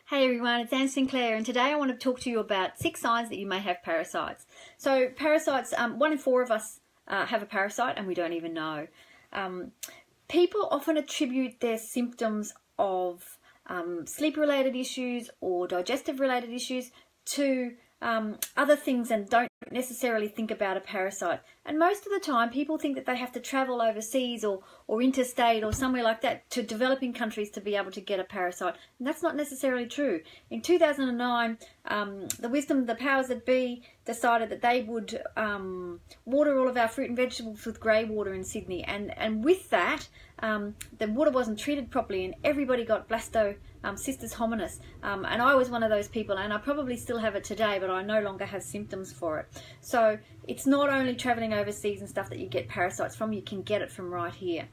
Hey everyone, it's Anne Sinclair, and today I want to talk to you about 6 signs that you may have parasites. So parasites, 1 in 4 of us have a parasite and we don't even know. People often attribute their symptoms of sleep-related issues or digestive-related issues to other things and don't necessarily think about a parasite. And most of the time people think that they have to travel overseas or interstate or somewhere like that to developing countries to be able to get a parasite. And that's not necessarily true. In 2009, the powers that be decided that they would water all of our fruit and vegetables with grey water in Sydney. And with that, the water wasn't treated properly and everybody got blastocystis hominis. And I was one of those people, and I probably still have it today, but I no longer have symptoms for it. So it's not only travelling overseas and stuff that you get parasites from, you can get it from right here.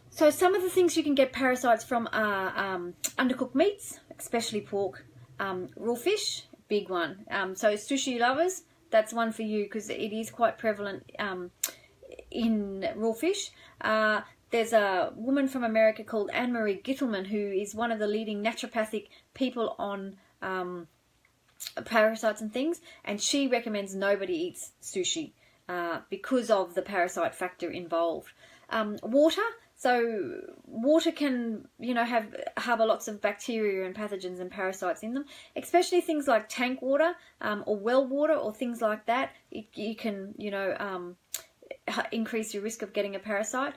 So some of the things you can get parasites from are undercooked meats, especially pork, raw fish, big one. So sushi lovers, that's one for you because it is quite prevalent in raw fish. There's a woman from America called Anne-Marie Gittelman who is one of the leading naturopathic people on parasites and things, and she recommends nobody eats sushi because of the parasite factor involved. Water. So water can, harbour lots of bacteria and pathogens and parasites in them, especially things like tank water or well water or things like that. You can, increase your risk of getting a parasite.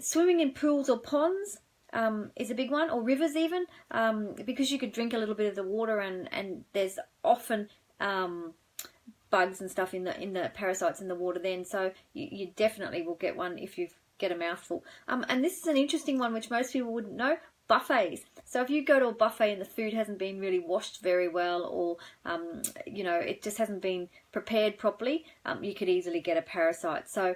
Swimming in pools or ponds is a big one, or rivers even, because you could drink a little bit of the water and there's often bugs and stuff in the parasites in the water then, so you definitely will get one if you get a mouthful. And this is an interesting one which most people wouldn't know: buffets. So if you go to a buffet and the food hasn't been really washed very well, or it just hasn't been prepared properly, you could easily get a parasite. So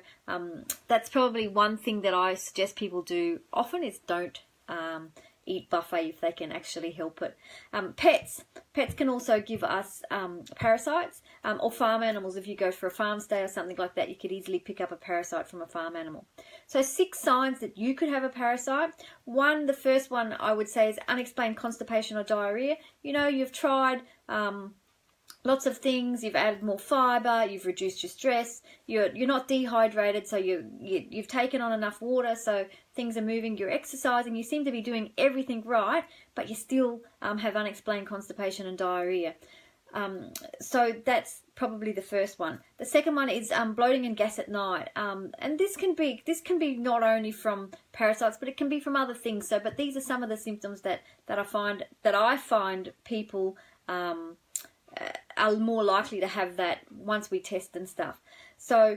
that's probably one thing that I suggest people do often, is don't eat buffet if they can actually help it. Pets can also give us parasites, or farm animals. If you go for a farm stay or something like that, you could easily pick up a parasite from a farm animal. So 6 signs that you could have a parasite. The first one I would say is unexplained constipation or diarrhea. You've tried lots of things, you've added more fibre, you've reduced your stress, you're not dehydrated, so you've taken on enough water, so things are moving, you're exercising, you seem to be doing everything right, but you still have unexplained constipation and diarrhea. So that's probably the first one. The second one is bloating and gas at night, and this can be not only from parasites, but it can be from other things. But these are some of the symptoms that I find people are more likely to have that once we test and stuff. So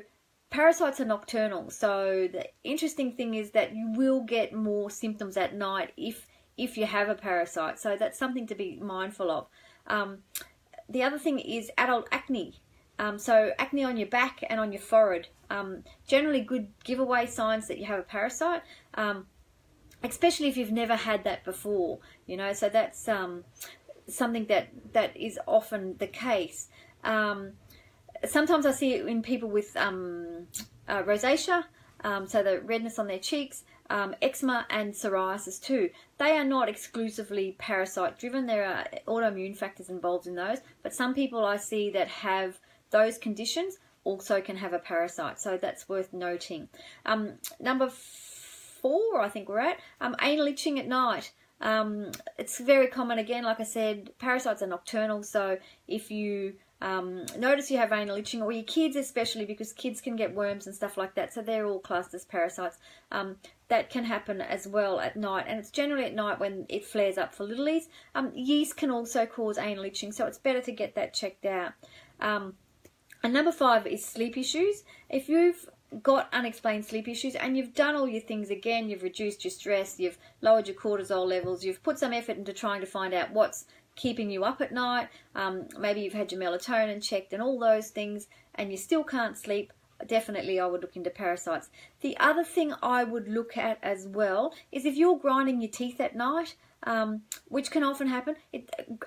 parasites are nocturnal, so the interesting thing is that you will get more symptoms at night if you have a parasite, so that's something to be mindful of. The other thing is adult acne. So acne on your back and on your forehead, generally good giveaway signs that you have a parasite, especially if you've never had that before, so that's something that is often the case. Sometimes I see it in people with rosacea, so the redness on their cheeks, eczema and psoriasis too. They are not exclusively parasite driven. There are autoimmune factors involved in those, but some people I see that have those conditions also can have a parasite, so that's worth noting. Number 4, I think we're at, anal itching at night. It's very common. Again, like I said, parasites are nocturnal, so if you notice you have anal itching, or your kids especially, because kids can get worms and stuff like that, so they're all classed as parasites, that can happen as well at night, and it's generally at night when it flares up for littlies. Yeast can also cause anal itching, so it's better to get that checked out. And number 5 is sleep issues. If you've got unexplained sleep issues and you've done all your things again, you've reduced your stress, you've lowered your cortisol levels, you've put some effort into trying to find out what's keeping you up at night, maybe you've had your melatonin checked and all those things, and you still can't sleep, definitely I would look into parasites. The other thing I would look at as well is if you're grinding your teeth at night, which can often happen.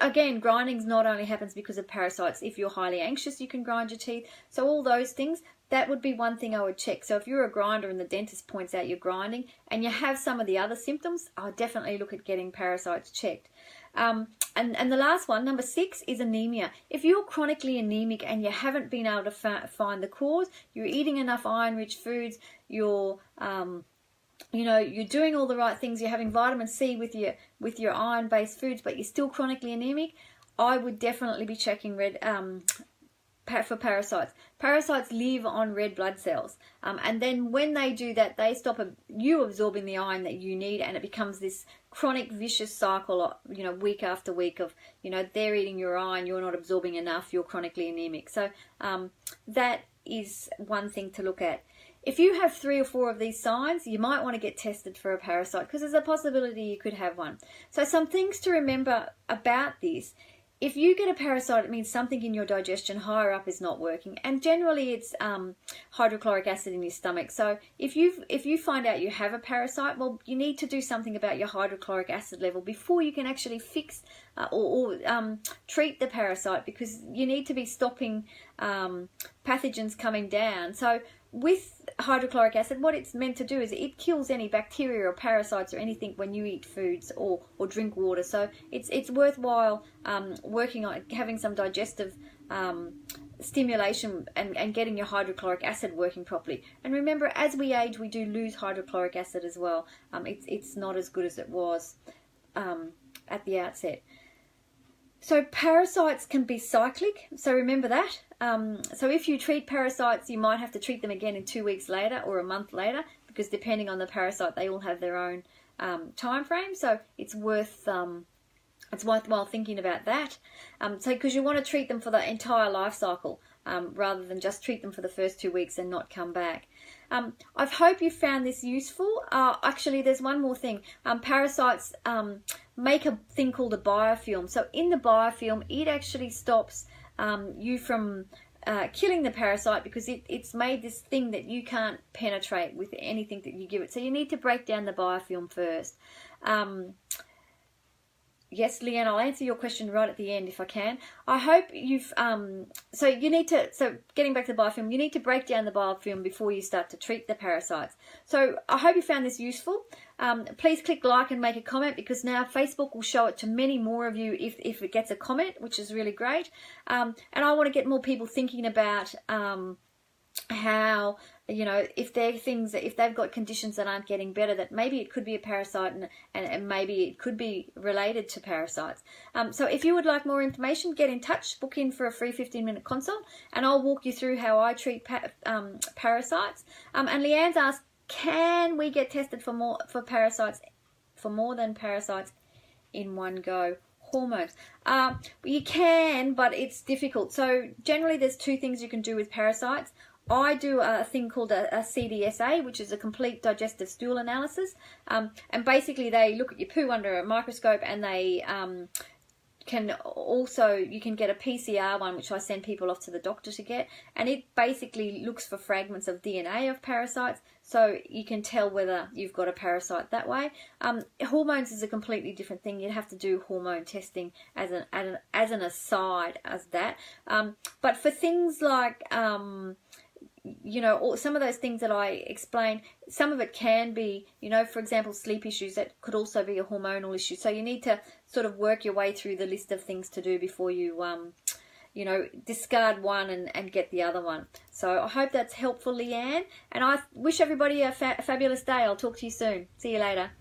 Again, grinding not only happens because of parasites. If you're highly anxious, you can grind your teeth. So all those things, that would be one thing I would check. So if you're a grinder and the dentist points out you're grinding and you have some of the other symptoms, I would definitely look at getting parasites checked. And the last one, number 6, is anemia. If you're chronically anemic and you haven't been able to find the cause, you're eating enough iron-rich foods, you're you're doing all the right things, you're having vitamin C with your iron-based foods, but you're still chronically anemic, I would definitely be checking for parasites. Parasites live on red blood cells, and then when they do that, they stop you absorbing the iron that you need, and it becomes this chronic vicious cycle, week after week of, they're eating your iron, you're not absorbing enough, you're chronically anemic. So that is one thing to look at. If you have 3 or 4 of these signs, you might want to get tested for a parasite, because there's a possibility you could have one. So some things to remember about this: if you get a parasite, it means something in your digestion higher up is not working, and generally it's hydrochloric acid in your stomach. So if you find out you have a parasite, well, you need to do something about your hydrochloric acid level before you can actually fix or treat the parasite, because you need to be stopping pathogens coming down. So with hydrochloric acid, what it's meant to do is it kills any bacteria or parasites or anything when you eat foods or drink water. So it's worthwhile working on having some digestive stimulation and getting your hydrochloric acid working properly. And remember, as we age, we do lose hydrochloric acid as well. It's not as good as it was at the outset. So parasites can be cyclic, so remember that. So if you treat parasites, you might have to treat them again in 2 weeks later or a month later, because depending on the parasite, they all have their own time frame. So it's worthwhile thinking about that. So because you want to treat them for the entire life cycle, rather than just treat them for the first 2 weeks and not come back. I hope you found this useful. Actually, there's one more thing. Parasites make a thing called a biofilm. So in the biofilm, it actually stops you from killing the parasite, because it's made this thing that you can't penetrate with anything that you give it. So you need to break down the biofilm first. Yes, Leanne, I'll answer your question right at the end if I can. I hope you've, so getting back to the biofilm, you need to break down the biofilm before you start to treat the parasites. So I hope you found this useful. Please click like and make a comment, because now Facebook will show it to many more of you if it gets a comment, which is really great. And I want to get more people thinking about how, if they've got conditions that aren't getting better, that maybe it could be a parasite and maybe it could be related to parasites. So if you would like more information, get in touch, book in for a free 15-minute consult, and I'll walk you through how I treat parasites. And Leanne's asked, can we get tested for more than parasites in one go? Hormones. You can, but it's difficult. So generally there's 2 things you can do with parasites. I do a thing called a CDSA, which is a complete digestive stool analysis. And basically they look at your poo under a microscope, and they you can get a PCR one, which I send people off to the doctor to get, and it basically looks for fragments of DNA of parasites, so you can tell whether you've got a parasite that way. Hormones is a completely different thing. You'd have to do hormone testing as an aside as that. But for things like some of those things that I explained, some of it can be, for example, sleep issues. That could also be a hormonal issue. So you need to sort of work your way through the list of things to do before you, discard one and get the other one. So I hope that's helpful, Leanne. And I wish everybody a fabulous day. I'll talk to you soon. See you later.